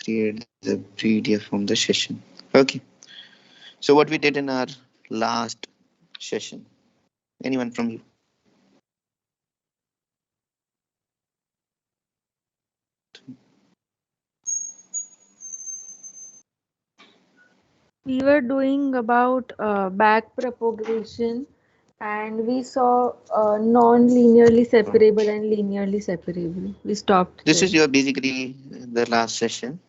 create the PDF from the session. Okay. So what we did in our last session. Anyone from you? We were doing about back propagation, and we saw non-linearly separable and linearly separable. We stopped This there. is your basically the last session.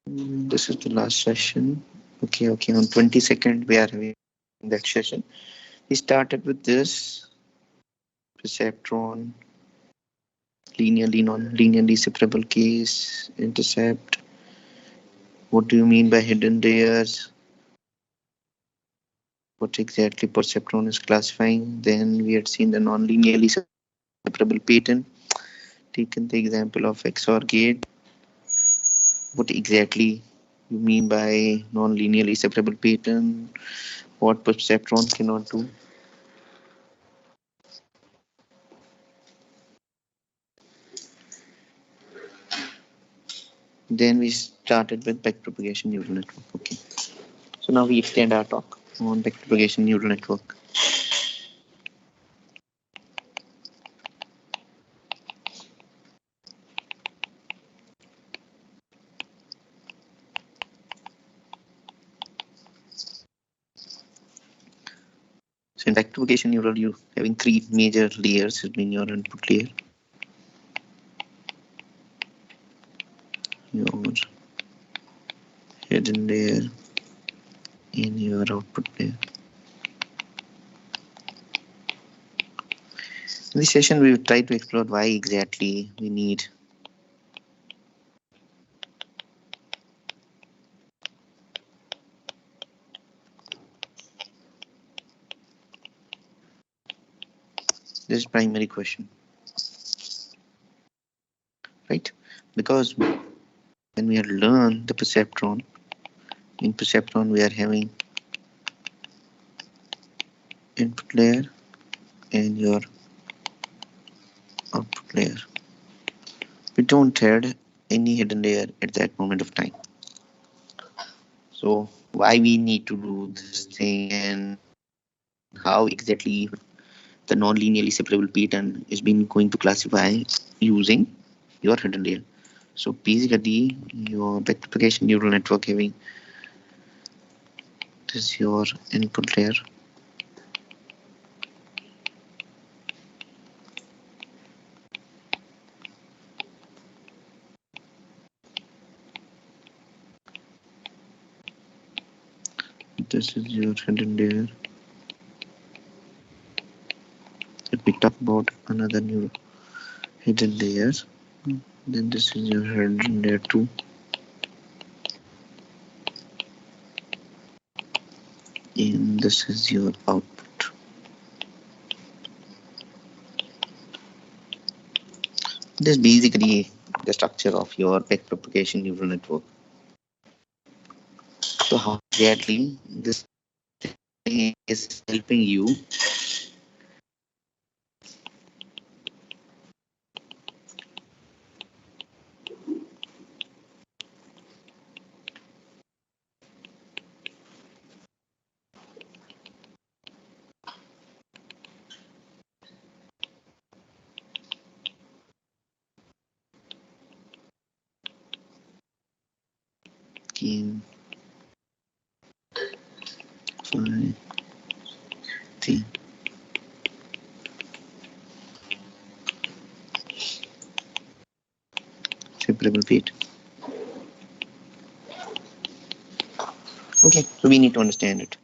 This is the last session. Okay, okay. On 22nd, we are having that session. We started with this perceptron, linearly, non-linearly separable case, intercept. What do you mean by hidden layers? What exactly perceptron is classifying? Then we had seen the non-linearly separable pattern. Taken the example of XOR gate. What exactly you mean by non-linearly separable pattern? What perceptron cannot do? Then we started with backpropagation neural network. Okay. So now we extend our talk on backpropagation neural network. So in backpropagation neural, you having three major layers between your input layer, your hidden layer, and your output layer. In this session, we will try to explore why exactly we need this primary question, right? Because when we learn the perceptron, in perceptron we are having input layer and your output layer. We don't have any hidden layer at that moment of time. So why we need to do this thing and how exactly the non-linearly separable pattern is being going to classify using your hidden layer. So basically your backpropagation neural network having this your input layer, this is your hidden layer. If we talk about another new hidden layers, then this is your hidden layer 2, and this is your output. This is basically the structure of your backpropagation neural network. So how exactly this thing is helping you in 5, 3. Separable page. Okay, so we need to understand it.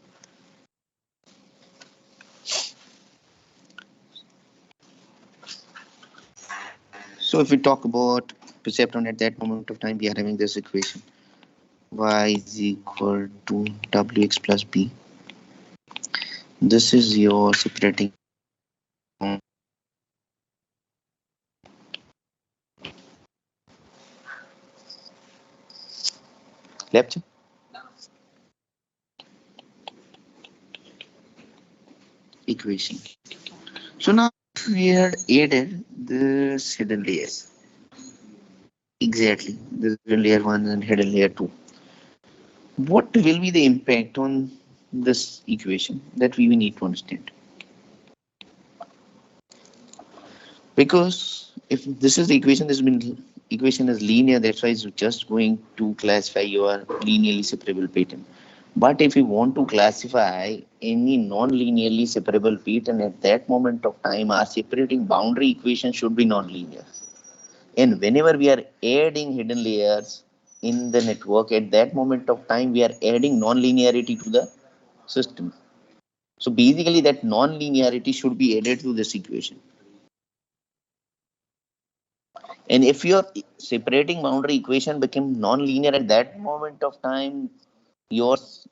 So if we talk about perceptron at that moment of time, we are having this equation: y is equal to wx plus b. This is your separating left equation. So now we had added this hidden layers. Exactly. This is layer 1 and hidden layer 2. What will be the impact on this equation that we need to understand? Because if this is the equation, this means equation is linear, that's why it's just going to classify your linearly separable pattern. But if you want to classify any non-linearly separable pattern at that moment of time, our separating boundary equation should be non-linear. And whenever we are adding hidden layers in the network, at that moment of time, we are adding non-linearity to the system. So basically, that non-linearity should be added to this equation. And if your separating boundary equation became non-linear at that moment of time, yours.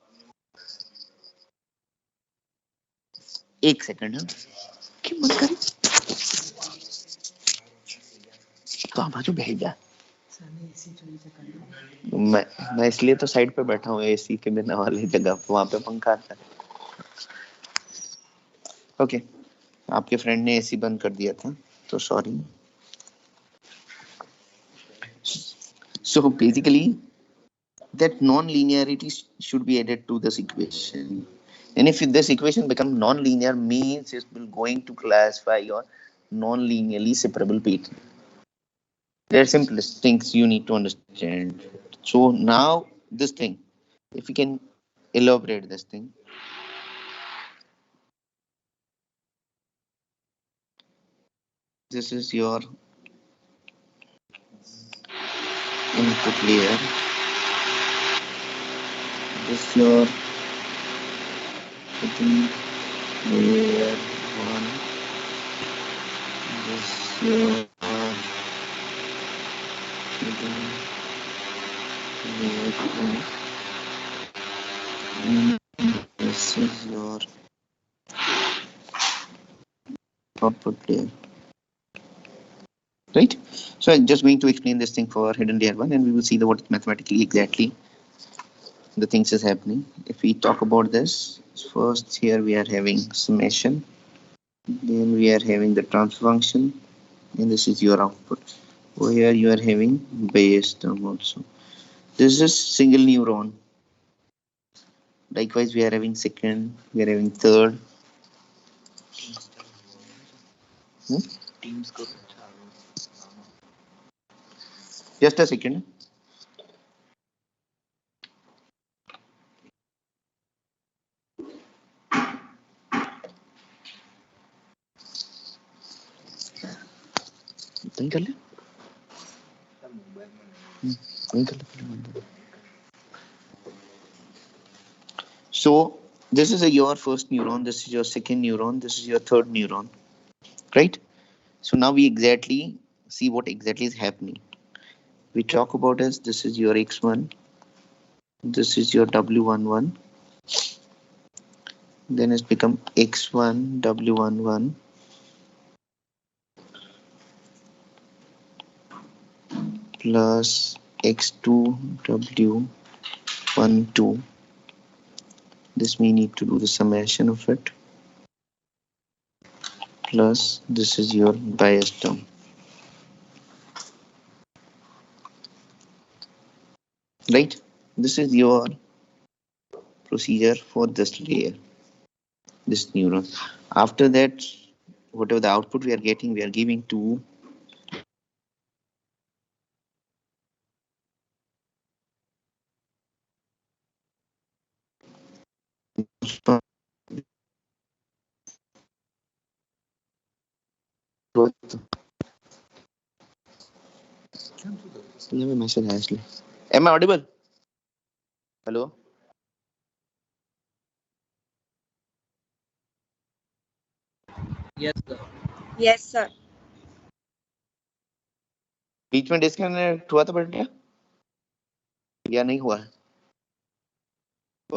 एक second है क्यों मत करी तो आप जो भेजा मैं मैं इसलिए तो साइड पे बैठा हूँ एसी के बिना वाली जगह वहां पे पंखा आता है ओके आपके फ्रेंड ने एसी बंद कर दिया था तो sorry so basically that non-linearity should be added to this equation and if this equation become non-linear means it will going to classify your non-linearly separable pattern. They're simplest things you need to understand. So now this thing, if you can elaborate this thing. This is your input layer. This is your putting layer one. This is your putting layer two. And this is your output layer. Right? So I'm just going to explain this thing for hidden layer one and we will see the what mathematically exactly the things is happening. If we talk about this, first here we are having summation, then we are having the transfer function, and this is your output. Over here you are having Bayes term also. This is single neuron. Likewise, we are having second, we are having third. Just a second. नहीं कर ले नहीं कर ले So this is your first neuron, this is your second neuron, this is your third neuron, right? So now we exactly see what exactly is happening. We talk about as this is your x1, this is your w11, then it's become x1 w11 plus x2 w12. This we need to do the summation of it plus this is your Bayes term. Right? This is your procedure for this layer, this neuron. After that, whatever the output we are getting, we are giving to let me message Ashley. Am I audible? Hello? Yes, sir. Yes, sir. बीच में disconnect हुआ था बेटा या नहीं हुआ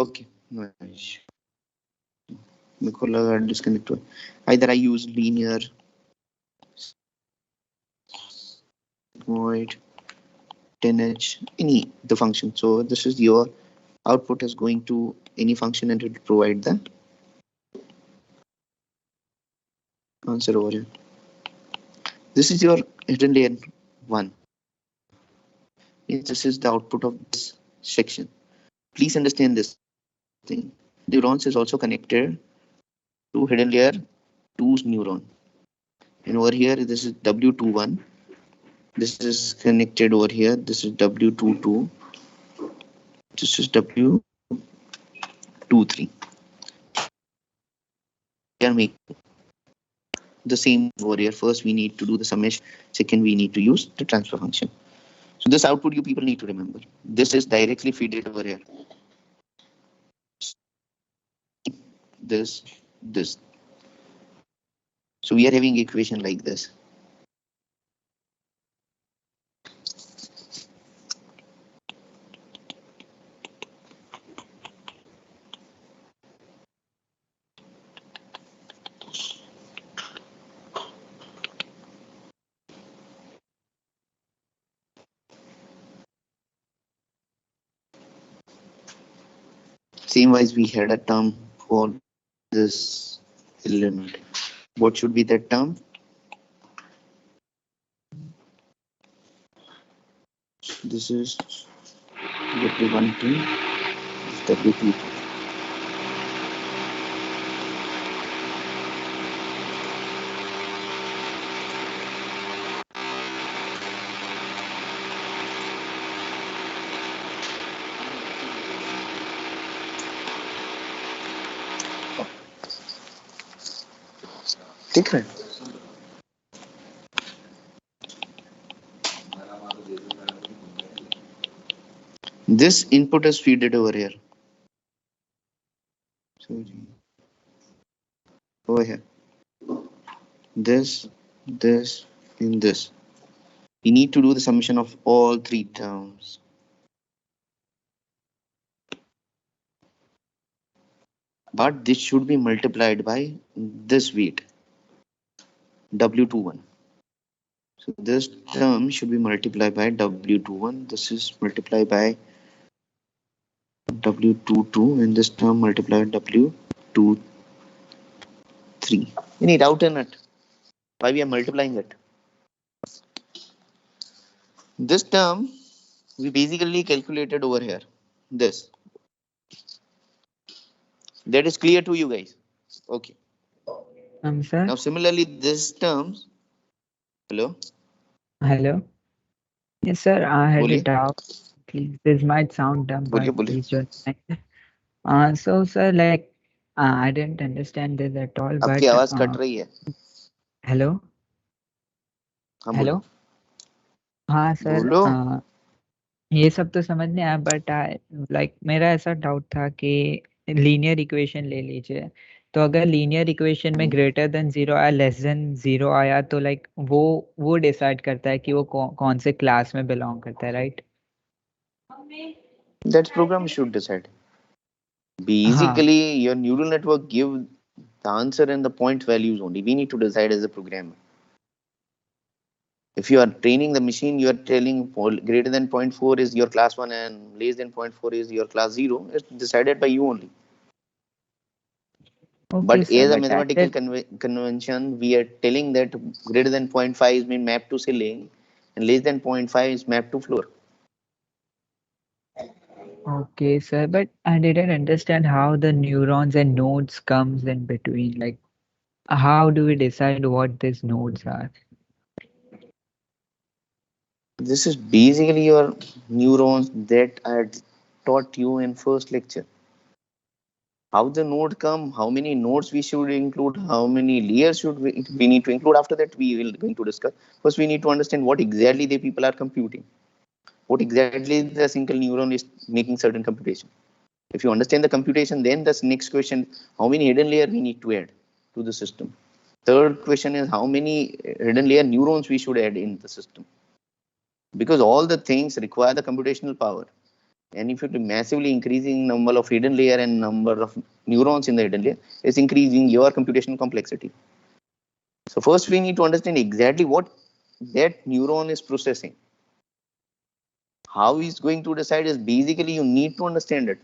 okay मेरे को लगा डिस्कनेक्ट हुआ either I use linear void 10h any the function so this is your output is going to any function and it will provide the answer over here. This is your hidden layer 1. This is the output of this section. Please understand this thing. Neurons is also connected to hidden layer 2's neuron. And over here, this is W21. This is connected over here. This is W22. This is W23. We are making the same over here. First, we need to do the summation. Second, we need to use the transfer function. So this output you people need to remember. This is directly feed it over here. This. So we are having equation like this. Same wise we had a term for this element. What should be that term? This is W12, W22. ठीक है? This input is feeded over here. Sorry. Over here. This, and this. We need to do the summation of all three terms. But this should be multiplied by this weight, W21. So this term should be multiplied by W21. This is multiplied by W22, and this term multiplied by W23. Any doubt in it? Why we are multiplying it? This term we basically calculated over here. This. That is clear to you guys? Okay. Sir. Now similarly, this terms. Hello. Hello. Yes, sir. I had a बोलिए. doubt. Please, this might sound dumb, बोलिए, but बोलिए. please just. So, sir, like, I didn't understand this at all. आपकी but आवाज cut रही है. Hello. हाँ Hello. बोलो. हाँ सर. बोलो. ये सब तो समझ में आया, बट लाइक मेरा ऐसा डाउट था कि लीनियर इक्वेशन ले लीजिए, तो अगर लीनियर इक्वेशन में ग्रेटर देन 0 या लेस देन 0 आया तो लाइक वो डिसाइड करता है कि वो कौन से क्लास में बिलोंग करता है, right? That program should decide. Basically, your neural network give the answer and the point values only. We need to decide as a programmer. If you are training the machine, you are telling greater than 0.4 is your class 1 and less than 0.4 is your class 0. It's decided by you only. Okay, but sir, as a but mathematical convention, we are telling that greater than 0.5 is mean mapped to ceiling and less than 0.5 is mapped to floor. Okay, sir, but I didn't understand how the neurons and nodes comes in between. Like, how do we decide what these nodes are? This is basically your neurons that I taught you in first lecture. How the node come, how many nodes we should include, how many layers should we need to include. After that, we will going to discuss. First, we need to understand what exactly the people are computing. What exactly the single neuron is making certain computation. If you understand the computation, then the next question, how many hidden layer we need to add to the system. Third question is how many hidden layer neurons we should add in the system. Because all the things require the computational power. And if you're massively increasing number of hidden layer and number of neurons in the hidden layer, it's increasing your computational complexity. So first we need to understand exactly what that neuron is processing. How he's going to decide is basically you need to understand it.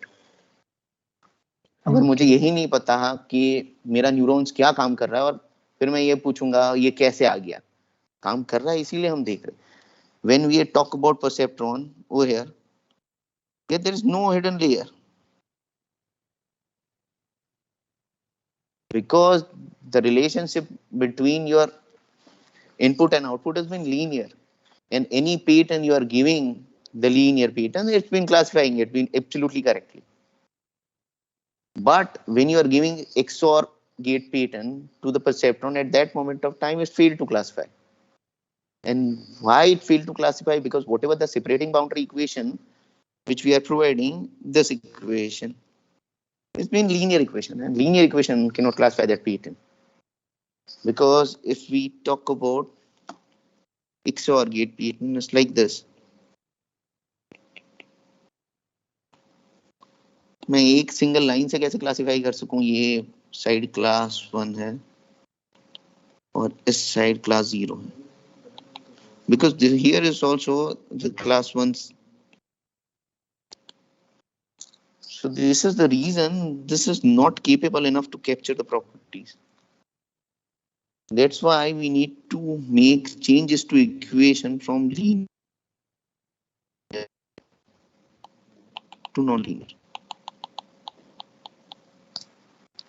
अगर मुझे यही नहीं पता कि मेरा neurons क्या काम कर रहा है और फिर मैं ये पूछूंगा ये कैसे आ गया, काम कर रहा है इसीलिए हम देख रहे हैं. when we talk about perceptron over here, there is no hidden layer, because the relationship between your input and output has been linear, and any pattern you are giving the linear pattern, it's been classifying it been absolutely correctly. But when you are giving XOR gate pattern to the perceptron, at that moment of time it failed to classify. And why it failed to classify? Because whatever the separating boundary equation which we are providing, this equation, it's been linear equation, and linear equation cannot classify that pattern. Because if we talk about XOR gate pattern, it's like this. मैं एक single line से कैसे classify कर सकूं ये side class 1 है और इस साइड क्लास 0 है, because here is also the class 1. So this is the reason this is not capable enough to capture the properties. That's why we need to make changes to equation from linear to non-linear.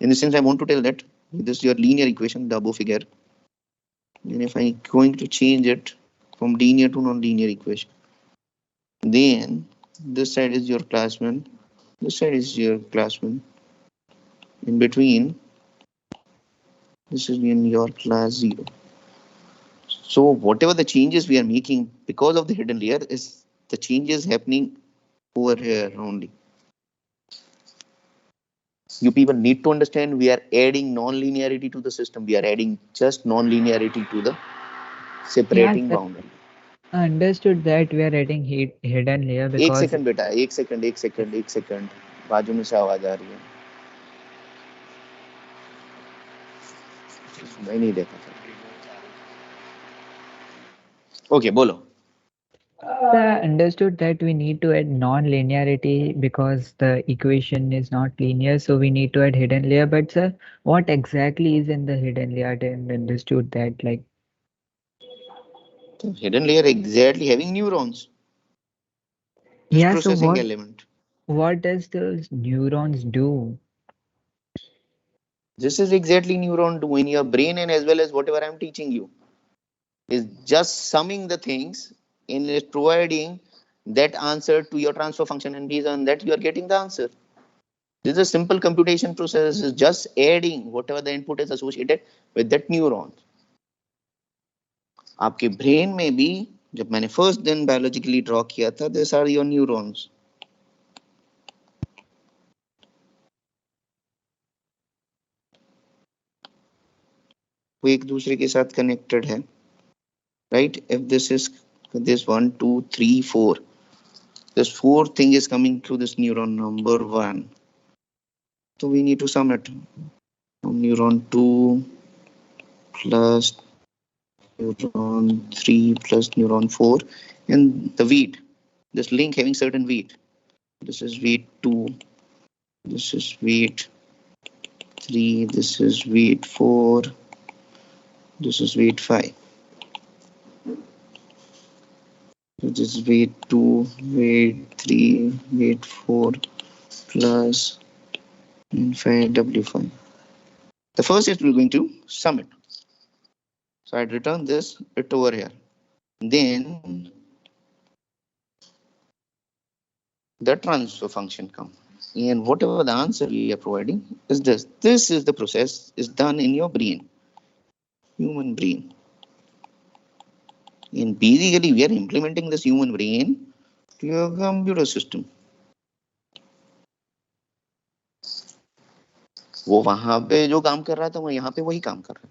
In this sense, I want to tell that this is your linear equation, the above figure. And if I'm going to change it from linear to non-linear equation, then this side is your class 1, this side is your class 1. In between, this is in your class 0. So whatever the changes we are making because of the hidden layer is the changes happening over here only. You people need to understand we are adding non-linearity to the system. We are adding just non-linearity to the separating boundary. I understood that we are adding hidden layer because. एक second बेटा, एक second बाजू में से आवाज आ रही है, मैं नहीं देखा था. ओके बोलो. I understood that we need to add non-linearity because the equation is not linear, so we need to add hidden layer. But sir, what exactly is in the hidden layer? I didn't understood that. Like, hidden layer exactly having neurons. This yeah. So processing element. what does those neurons do? This is exactly neuron do in your brain, and as well as whatever I'm teaching you is just summing the things and is providing that answer to your transfer function, and based on that you are getting the answer. This is a simple computation process, is just adding whatever the input is associated with that neuron. आपके brain में भी जब मैंने first दिन biologically draw किया था, this are your neurons. वो एक दूसरे के साथ कनेक्टेड है, right? If this is this 1 2 3 4, this fourth thing is coming through this neuron number 1, so we need to sum it. Neuron 2 plus neuron 3 plus neuron 4, and the weight, this link having certain weight. This is weight 2, this is weight 3, this is weight 4, this is weight 5. So this is weight 2, weight 3, weight 4 plus 5 W5. The first is we're going to sum it. So I'd return this it over here. Then the transfer function comes. And whatever the answer we are providing is this. This is the process is done in your brain, human brain. And basically we are implementing this human brain to your computer system. वो वहां पे जो काम कर रहा था वो यहाँ पे वही काम कर रहा है,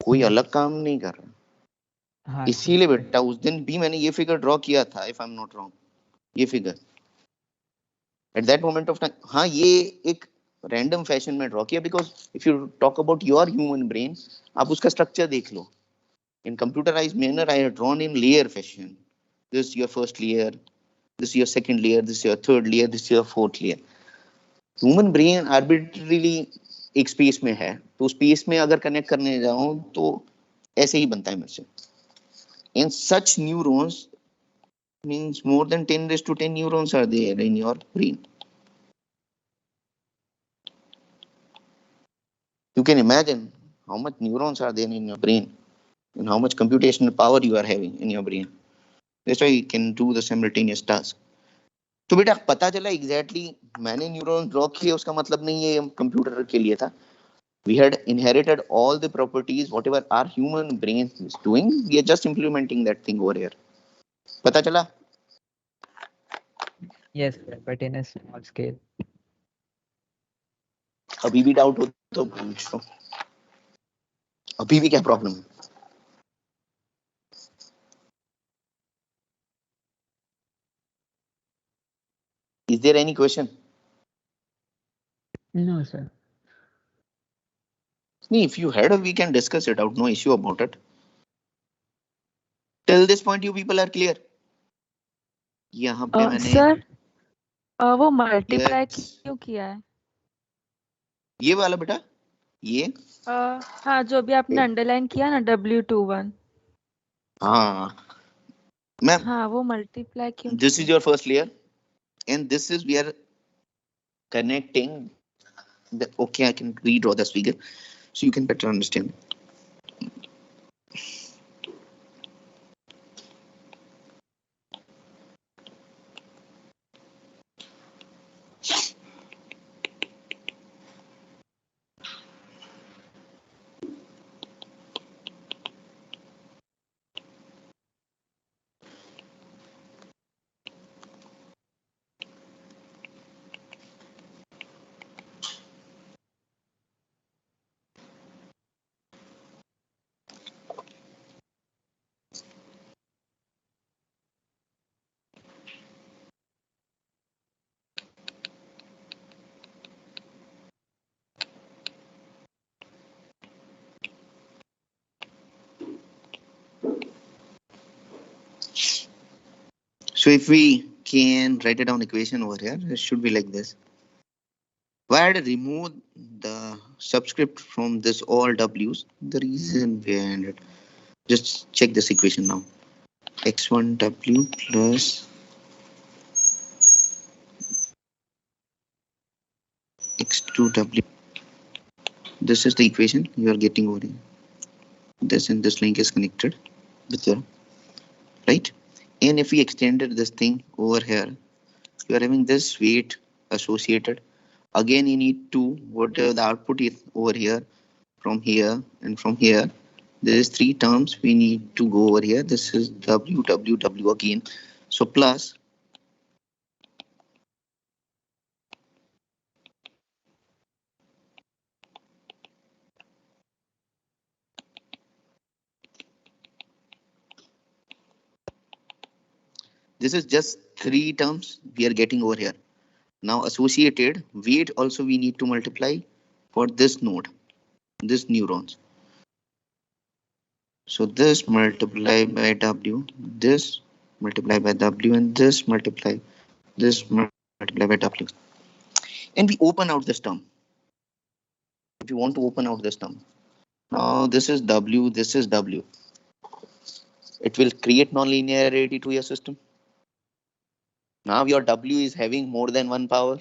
कोई अलग काम नहीं कर रहा. इसीलिए बेटा उस दिन भी मैंने ये फिगर ड्रॉ किया था, if I am not wrong, ये figure at that moment of time. हाँ, ये एक रैंडम फैशन में ड्रॉ किया, because if you talk about your human brain, आप उसका स्ट्रक्चर देख लो. In computerized manner, I have drawn in layer fashion. This is your first layer, this is your second layer, this is your third layer, this is your fourth layer. Human brain arbitrarily एक space में है, तो space में अगर connect करने जाऊं तो ऐसे ही बनता है मेरे से. And such neurons means more than 10 raised to 10 neurons are there in your brain. You can imagine how much neurons are there in your brain and how much computational power you are having in your brain. That's why you can do the simultaneous task. तो बेटा पता चला exactly मैंने neuron draw किए उसका मतलब नहीं है कंप्यूटर के लिए था. We had inherited all the properties whatever our human brain is doing. We are just implementing that thing over here. पता चला? Yes, but in a small scale. अभी भी डाउट हो तो पूछो. अभी भी क्या प्रॉब्लम है? Is there any question? No, sir. If you had, we can discuss it out. No issue about it. Till this point, you people are clear. यहाँ पे मैंने सर वो मल्टीप्लाई Yes. क्यों किया है? ये वाला बेटा ये हाँ जो भी आपने अंडरलाइन किया ना W21. हाँ मैम हाँ वो मल्टीप्लाई क्यों this किया? is your first layer and this is we are connecting the, okay, I can redraw this figure so you can better understand. So if we can write it down equation over here, it should be like this. Why did I remove the subscript from this all W's? The reason behind it. Just check this equation now. X1 W plus X2 W. This is the equation you are getting over here. This and this link is connected with your right. And if we extended this thing over here, you are having this weight associated. Again, you need to whatever the output is over here, from here and from here. There is three terms we need to go over here. This is W, W, W again. So plus this is just three terms we are getting over here. Now associated weight also we need to multiply for this node, this neurons. So this multiply by W, this multiply by W, and this multiply by W. And we open out this term. If you want to open out this term. Now this is W, this is W. It will create nonlinearity to your system. Now your W is having more than one power.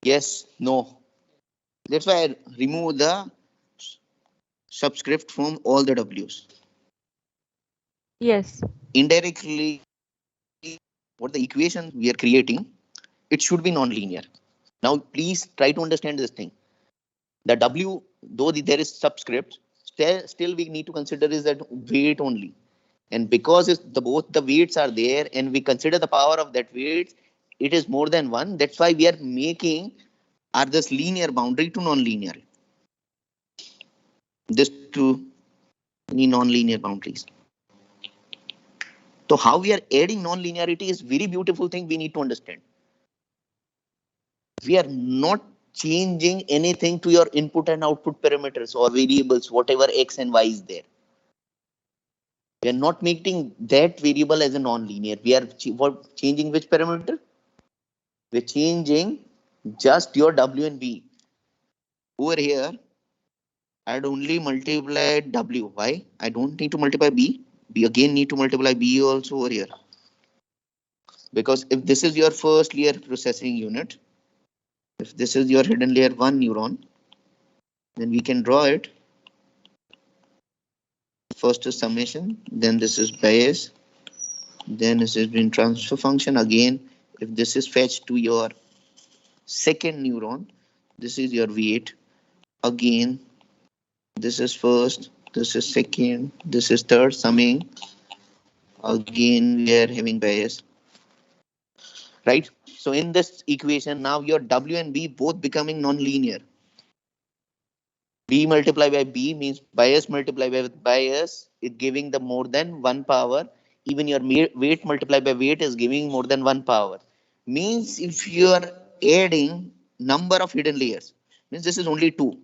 Yes, no. That's why I remove the subscript from all the W's. Yes. Indirectly, what the equation we are creating, it should be nonlinear. Now, please try to understand this thing. The W, though there is subscript, still we need to consider is that weight only. And because both the weights are there and we consider the power of that weight, it is more than one. That's why we are making this linear boundary to non-linear. This to any non-linear boundaries. So how we are adding non-linearity is very beautiful thing we need to understand. We are not changing anything to your input and output parameters or variables, whatever X and Y is there. We are not making that variable as a non-linear. We are changing which parameter? We're changing just your W and B. Over here, I'd only multiply W. Why? I don't need to multiply B. we again need to multiply B also over here. Because if this is your first layer processing unit, if this is your hidden layer 1 neuron, then we can draw it. First is summation, then this is Bayes, then this is been transfer function. Again, if this is fetched to your second neuron, this is your weight. Again, this is first, this is second, this is third, summing. Again, we are having Bayes, right? So in this equation, now your W and B both becoming non-linear. B multiplied by B means bias multiplied by bias is giving the more than 1 power. Even your weight multiplied by weight is giving more than 1 power. Means if you are adding number of hidden layers, means this is only 2.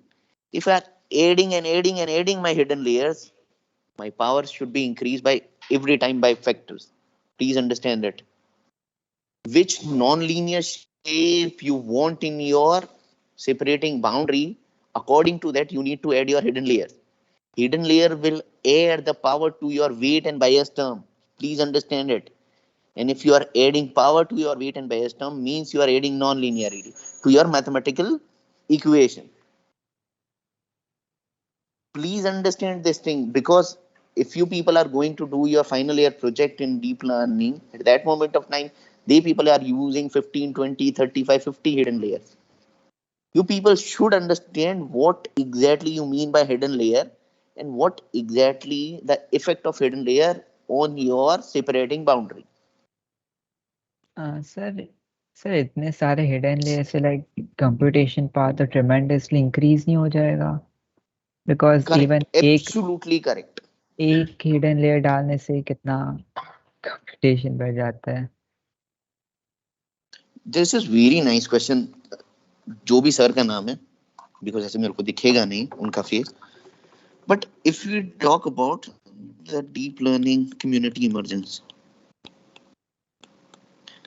If I are adding and adding and adding my hidden layers, my power should be increased by every time by factors. Please understand that. Which non-linear shape you want in your separating boundary, according to that you need to add your hidden layers. Hidden layer will add the power to your weight and bias term. Please understand it. And if you are adding power to your weight and bias term, means you are adding non-linearity to your mathematical equation. Please understand this thing, because if you people are going to do your final year project in deep learning, at that moment of time, they people are using 15, 20, 35, 50 hidden layers. You people should understand what exactly you mean by hidden layer and what exactly the effect of hidden layer on your separating boundary. Sir sir इतने सारे hidden layer से like computation power तो tremendously increase नहीं हो जाएगा? Because even Correct, absolutely correct. एक hidden layer डालने से कितना कंप्यूटेशन बढ़ जाता है? This is very nice question. जो भी सर का नाम है, बिकॉज ऐसे मेरे को दिखेगा नहीं उनका face, but if you talk about the deep learning community emergence,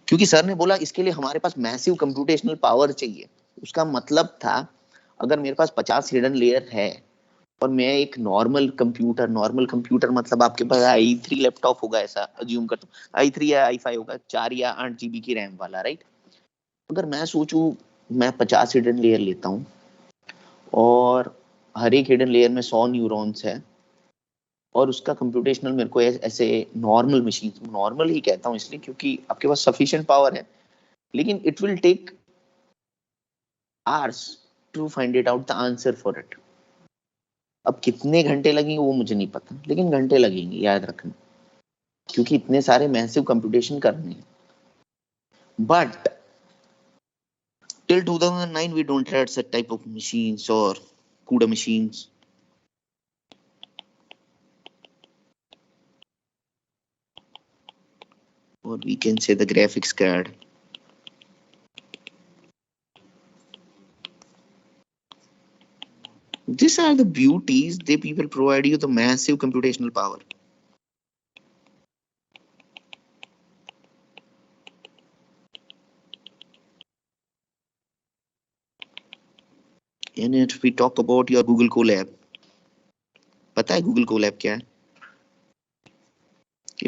क्योंकि सर ने बोला इसके लिए हमारे पास मैसिव कंप्यूटेशनल पावर चाहिए। उसका मतलब था अगर मेरे पास 50 हिडन लेयर है और मैं एक नॉर्मल कंप्यूटर मतलब आपके पास i3 लैपटॉप होगा, ऐसा अज्यूम करता हूँ, i3 या i5 होगा, 4 या 8 GB की रैम वाला, राइट? अगर मैं सोचूं मैं 50 हिडन लेयर लेता हूँ और हर एक हिडन लेयर में 100 न्यूरॉन्स है और उसका कंप्यूटेशनल मेरे को ऐसे नॉर्मल मशीन, नॉर्मल ही कहता हूँ इसलिए क्योंकि आपके पास सफिशिएंट पावर है, लेकिन it will take hours to find it out the answer for it. अब कितने घंटे लगेंगे वो मुझे नहीं पता, लेकिन घंटे लगेंगे, याद रखना, क्योंकि इतने सारे मैसिव कंप्यूटेशन करने हैं। But till 2009 we don't had such type of machines or CUDA machines. Or we can say the graphics card. These are the beauties, they people provide you the massive computational power. And if we talk about your Google Colab, पता है Google Colab क्या है?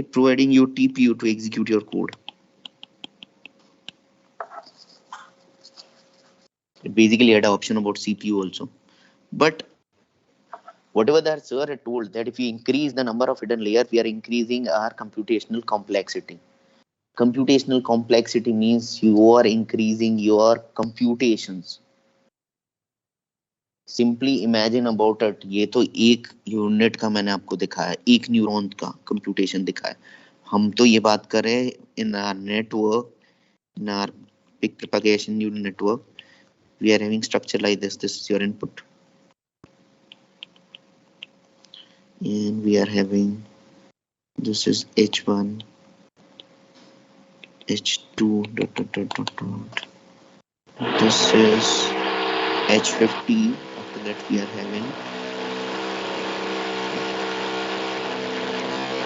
It providing you TPU to execute your code. It basically had an option about CPU also. But whatever that sir had told, that if we increase the number of hidden layers, we are increasing our computational complexity. Computational complexity means you are increasing your computations. Simply imagine about it. ये तो एक unit का मैंने आपको दिखाया, एक neuron का computation दिखाया। हम तो ये बात कर रहे हैं in our network, in our big propagation neural network, we are having structure like this. This is your input, and we are having, this is H1, H2, dot, dot, dot, dot, dot. This is H50. After that we are having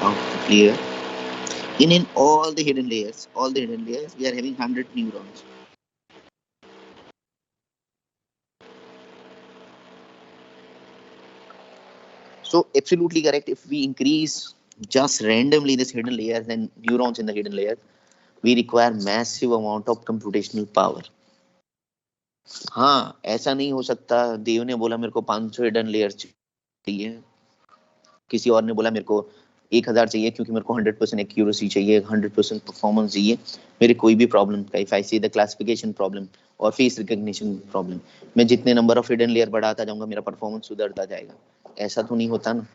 output layer. In all the hidden layers, we are having 100 neurons. So absolutely correct. If we increase just randomly this hidden layers and neurons in the hidden layers, we require massive amount of computational power. हाँ, ऐसा नहीं हो सकता देव ने बोला मेरे को 500 hidden layers चाहिए, किसी और ने बोला मेरे को 1000 चाहिए क्योंकि मेरे को 100% एक्यूरेसी चाहिए, 100% परफॉर्मेंस चाहिए मेरे कोई भी प्रॉब्लम का। If I see the classification problem और फेस रिकॉग्निशन प्रॉब्लम, मैं जितने नंबर ऑफ हिडन लेयर बढ़ाता जाऊंगा मेरा परफॉर्मेंस सुधरता जाएगा, ऐसा तो नहीं होता ना।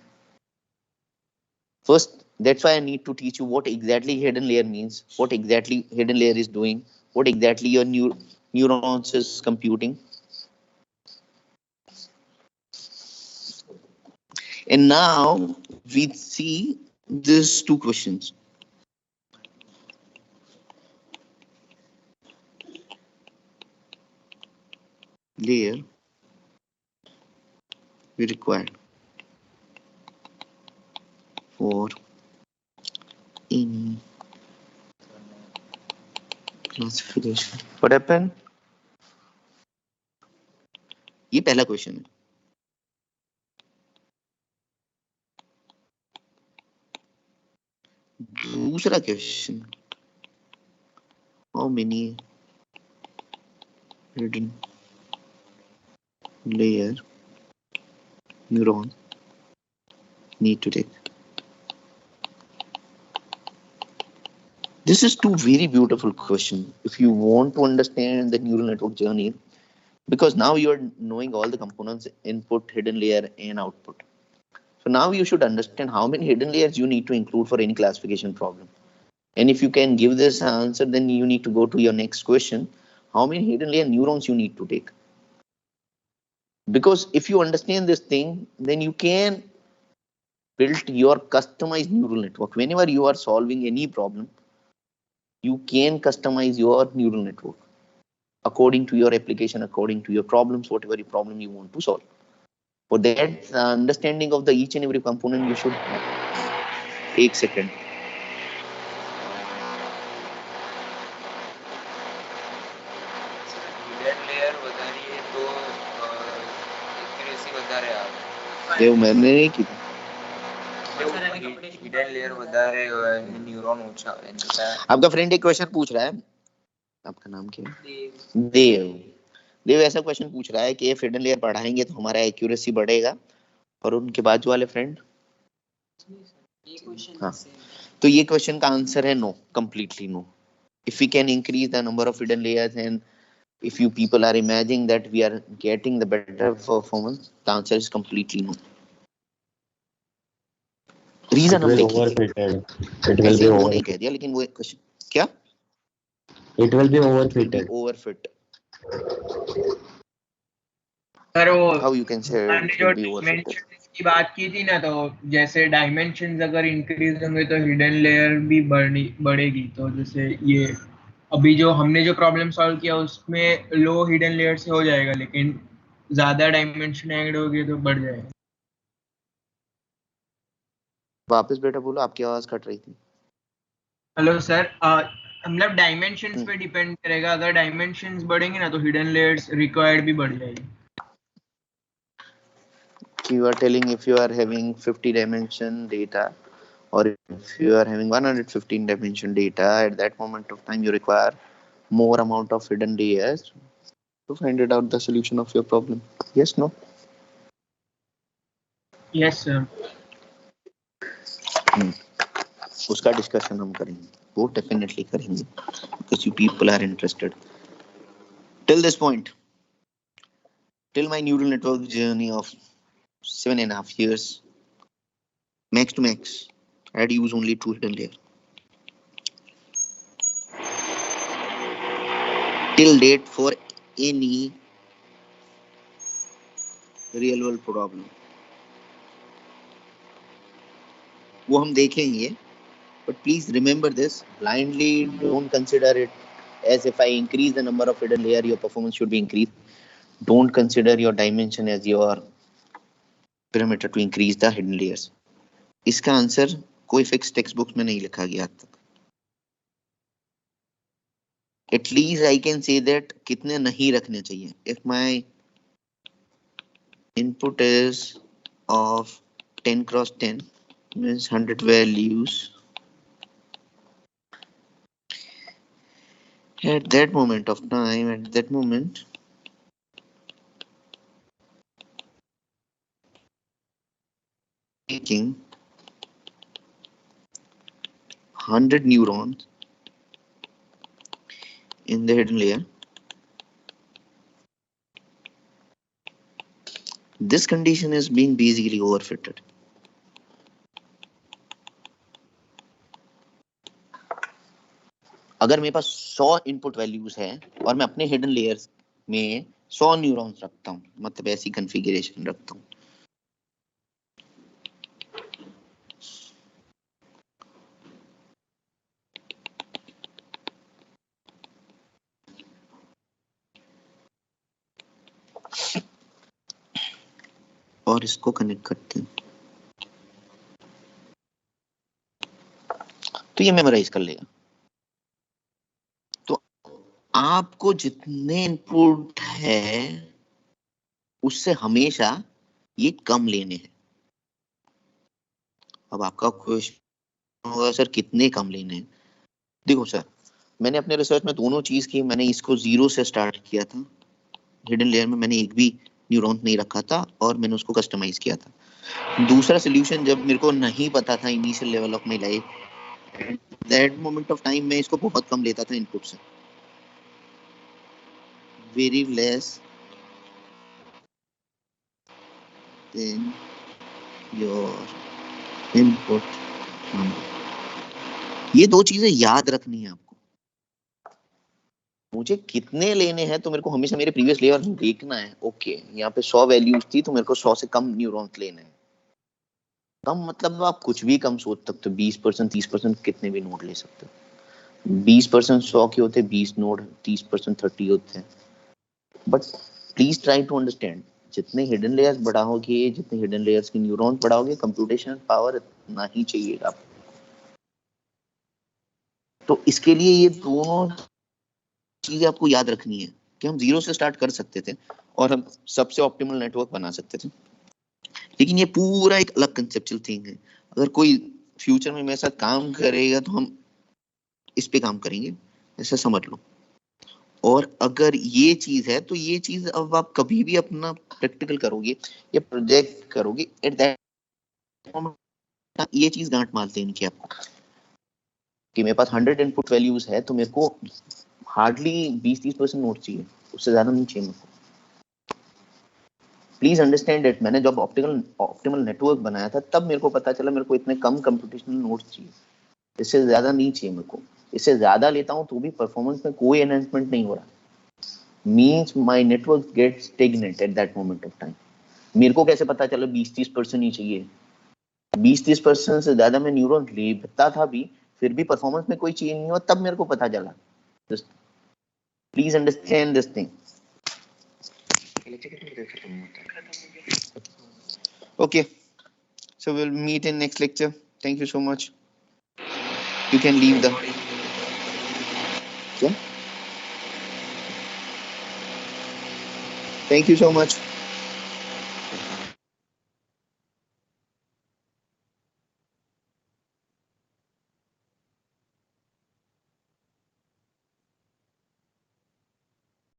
First, that's why I need to teach you what exactly hidden layer means, what exactly hidden layer is doing, what exactly your neurons is computing. And now we see these two questions. Layer we required for any classification. What happened? ये पहला question है। दूसरा question, how many hidden layer neuron need to take? This is two very beautiful questions if you want to understand the neural network journey, because now you are knowing all the components, input, hidden layer and output. So now you should understand how many hidden layers you need to include for any classification problem. And if you can give this answer, then you need to go to your next question, how many hidden layer neurons you need to take. Because if you understand this thing, then you can build your customized neural network. Whenever you are solving any problem, you can customize your neural network according to your application, according to your problems, whatever your problem you want to solve. For that understanding of the each and every component, you should take second. देव मैंने नहीं की hidden layer વધારે neuron ऊंचा है। आपका friend एक question पूछ रहा है, आपका नाम क्या है? देव। देव ऐसा क्वेश्चन पूछ रहा है कि if हिडन लेयर बढ़ाएंगे तो हमारा एक्यूरेसी बढ़ेगा, और उनके बाजू वाले फ्रेंड हाँ, तो ये क्वेश्चन का आंसर है no, completely no. If we can increase the number of hidden layers and if you people are imagining that we are getting the better performance, the answer is completely no. Reason हम देखेंगे। It will be over. नहीं कह दिया, लेकिन वो question क्या? It will be overfitted. Overfit. Sir वो How you can say it जो will be overfitted? डायमेंशंस की बात की थी ना, तो जैसे डायमेंशंस अगर इंक्रीज होंगे तो हिडन लेयर भी बढ़ेगी। तो जैसे ये अभी जो हमने जो प्रॉब्लम सॉल्व किया उसमें लो हिडन लेयर से हो जाएगा, लेकिन ज्यादा डायमेंशन ऐड होगी तो बढ़ जाएगा। वापस बेटा बोलो, आपकी आवाज कट रही थी। हेलो सर, मतलब डायमेंशंस पे डिपेंड करेगा। अगर डायमेंशंस बढ़ेंगे ना तो हिडन लेयर्स रिक्वायर्ड भी बढ़ जाएगी। You are telling if you are having 50 dimension data or if you are having 115 dimension data, at that moment of time you require more amount of hidden layers to find it out the solution of your problem. Yes, no? Yes sir. उसका discussion हम करेंगे, वो definitely करेंगे, because you people are interested. Till this point, till my neural network journey of 7.5 years, max to max, I had used only 2 hidden layers. Till date for any real world problem. वो हम देखेंगे, but please remember this, blindly don't consider it as if I increase the number of hidden layer, your performance should be increased. Don't consider your dimension as your parameter to increase the hidden layers. इसका answer कोई fix text book में नहीं लिखा गया आज तक। At least I can say that कितने नहीं रखने चाहिए। If my input is of 10 cross 10, means 100 values. At that moment of time, at that moment, taking 100 neurons in the hidden layer. This condition is being basically overfitted. अगर मेरे पास 100 input values है और मैं अपने हिडन लेयर्स में 100 neurons रखता हूं, मतलब ऐसी कॉन्फ़िगरेशन रखता हूं, और इसको कनेक्ट करते हैं, तो ये मेमोराइज कर लेगा। तो आपको जितने इनपुट है उससे हमेशा ये कम लेने हैं। अब आपका क्वेश्चन होगा सर कितने कम लेने हैं? देखो सर, मैंने अपने रिसर्च में दोनों चीज की। मैंने इसको 0 से स्टार्ट किया था, हिडन लेयर में मैंने एक भी न्यूरॉन नहीं रखा था और मैंने उसको कस्टमाइज किया था। दूसरा सोल्यूशन, जब मेरे को नहीं पता था initial level of my life, that moment of time मैं इसको बहुत कम लेता था इनपुट से, very less than your input number. ये दो चीजें याद रखनी है आपको। मुझे कितने लेने हैं तो मेरे को हमेशा मेरे प्रीवियस लेयर में देखना है। ओके, यहाँ पे 100 वैल्यूज थी तो मेरे को 100 से कम न्यूरॉन्स लेने हैं। कम मतलब आप कुछ भी कम सोच सकते हो, 20%, 30%, कितने भी नोड ले सकते हो। 20% 100 के होते, 20 नोड, 30% 30 होते हैं। But please try to understand, जितने हिडन लेयर्स बढ़ाओगे, जितने हिडन लेयर्स की न्यूरॉन्स बढ़ाओगे, कंप्यूटेशनल पावर इतना ही चाहिएगा आपको। तो इसके लिए ये दोनों चीजें आपको याद रखनी है कि हम 0 से स्टार्ट कर सकते थे और हम सबसे ऑप्टिमल नेटवर्क बना सकते थे, लेकिन ये पूरा एक अलग कंसेप्चुअल थिंग है। अगर कोई फ्यूचर में मेरे साथ काम करेगा तो हम इस पे काम करेंगे, ऐसा समझ लो। और अगर ये चीज है तो ये चीज अब आप कभी भी अपना प्रैक्टिकल करोगे या प्रोजेक्ट करोगे, एट दैट मोमेंट ये चीज गांठ मारते हैं कि आपको कि मेरे पास 100 इनपुट वैल्यूज है तो मेरे को हार्डली 20-30% नोट चाहिए, उससे ज्यादा नहीं चाहिए मेरे को। Please understand it. मैंने जब ऑप्टिमल नेटवर्क बनाया था तब मेरे को पता चला मेरे को इतने कम कंप्यूटेशनल नोट्स चाहिए, इससे ज्यादा नहीं चाहिए मेरे को। इससे ज्यादा लेता हूं तो भी परफॉर्मेंस में कोई एनहांसमेंट नहीं हो रहा, means my network gets stagnant at that moment of time. मेरे को कैसे पता चला 20-30% ही चाहिए? 20-30% से ज्यादा मैं न्यूरॉन लेता था भी, फिर भी परफॉर्मेंस में कोई चेंज नहीं हुआ, तब मेरे को पता चला। Please understand this thing. Okay, so we'll meet in next lecture. Thank you so much. You can leave the yeah. Thank you so much.